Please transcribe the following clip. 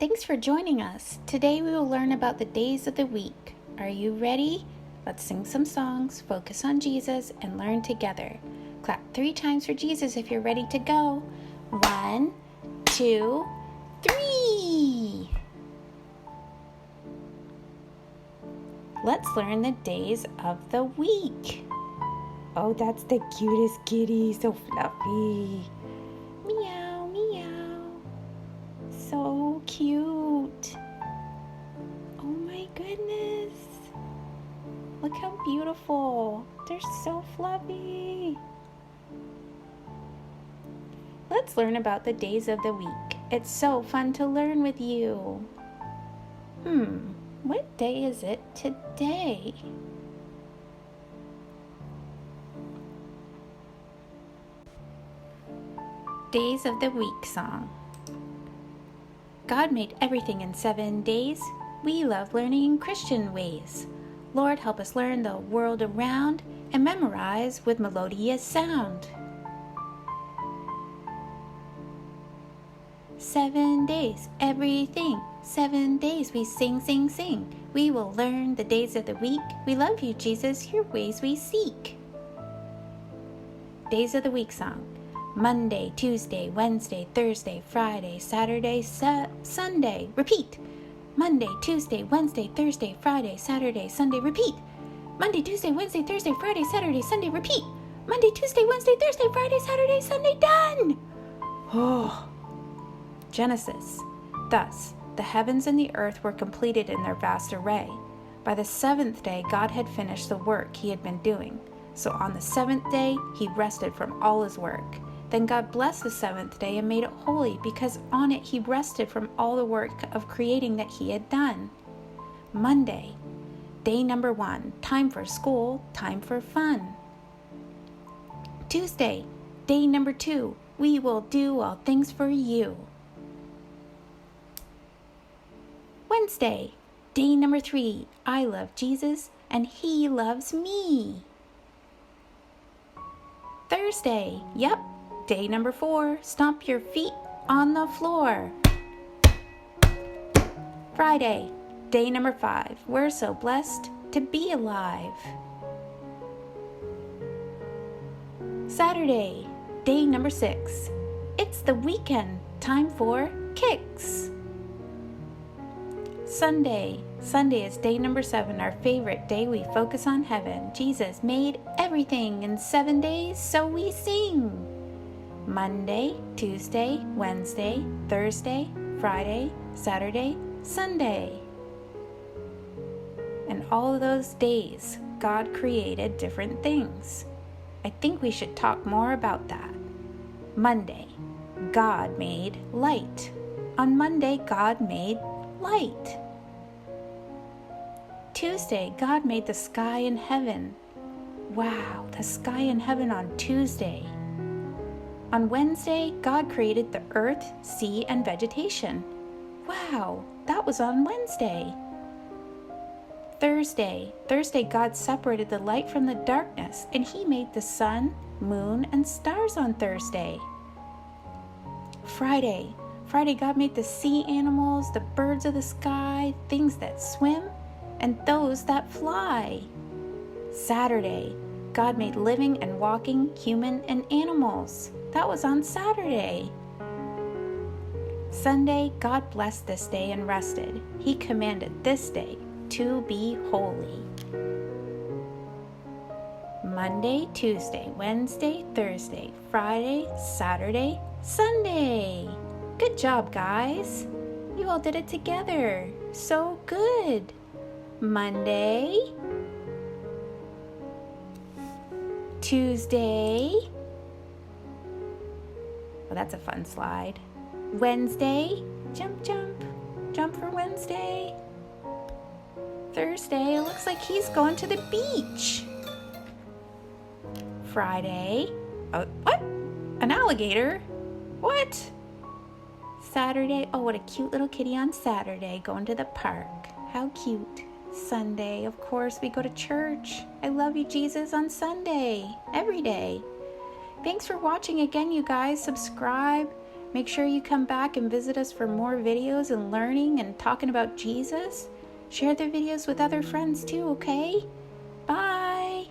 Thanks for joining us. Today we will learn about the days of the week. Are you ready? Let's sing some songs, focus on Jesus, and learn together. Clap 3 times for Jesus if you're ready to go. 1, 2, 3. Let's learn the days of the week. Oh, that's the cutest kitty, so fluffy. Meow, meow. So cute. Oh my goodness. Look how beautiful. They're so fluffy. Let's learn about the days of the week. It's so fun to learn with you. What day is it today? Days of the Week song. God made everything in 7 days. We love learning in Christian ways. Lord, help us learn the world around and memorize with melodious sound. 7 days, everything. 7 days we sing, sing, sing. We will learn the days of the week. We love you, Jesus, your ways we seek. Days of the Week song. Monday, Tuesday, Wednesday, Thursday, Friday, Saturday, Sunday. Repeat. Monday, Tuesday, Wednesday, Thursday, Friday, Saturday, Sunday. Repeat. Monday, Tuesday, Wednesday, Thursday, Friday, Saturday, Sunday. Repeat. Monday, Tuesday, Wednesday, Thursday, Friday, Saturday, Sunday. Done! Oh. Genesis. Thus, the heavens and the earth were completed in their vast array. By the 7th day, God had finished the work he had been doing. So on the 7th day, he rested from all his work. Then God blessed the 7th day and made it holy, because on it he rested from all the work of creating that he had done. Monday, day number 1, time for school, time for fun. Tuesday, day number 2, we will do all things for you. Wednesday, day number 3, I love Jesus and he loves me. Thursday, yep, day number 4, stomp your feet on the floor. Friday, day number 5, we're so blessed to be alive. Saturday, day number 6, it's the weekend, time for kicks. Sunday is day number 7, our favorite day. We focus on heaven. Jesus made everything in 7 days, so we sing. Monday, Tuesday, Wednesday, Thursday, Friday, Saturday, Sunday. And all of those days, God created different things. I think we should talk more about that. Monday, God made light. On Monday, God made light. Tuesday, God made the sky and heaven. Wow, the sky and heaven on Tuesday. On Wednesday, God created the earth, sea, and vegetation. Wow, that was on Wednesday. Thursday, God separated the light from the darkness, and he made the sun, moon, and stars on Thursday. Friday, God made the sea animals, the birds of the sky, things that swim, and those that fly. Saturday, God made living and walking human and animals. That was on Saturday. Sunday, God blessed this day and rested. He commanded this day to be holy. Monday, Tuesday, Wednesday, Thursday, Friday, Saturday, Sunday. Good job, guys. You all did it together. So good. Monday, Tuesday. Well, that's a fun slide. Wednesday, jump, jump, jump for Wednesday. Thursday, it looks like he's going to the beach. Friday, oh, what? An alligator? What? Saturday, oh, what a cute little kitty on Saturday, going to the park. How cute. Sunday, of course, we go to church. I love you, Jesus, on Sunday, every day. Thanks for watching again, you guys. Subscribe Make sure you come back and visit us for more videos and learning and talking about Jesus. Share the videos with other friends too, okay? Bye!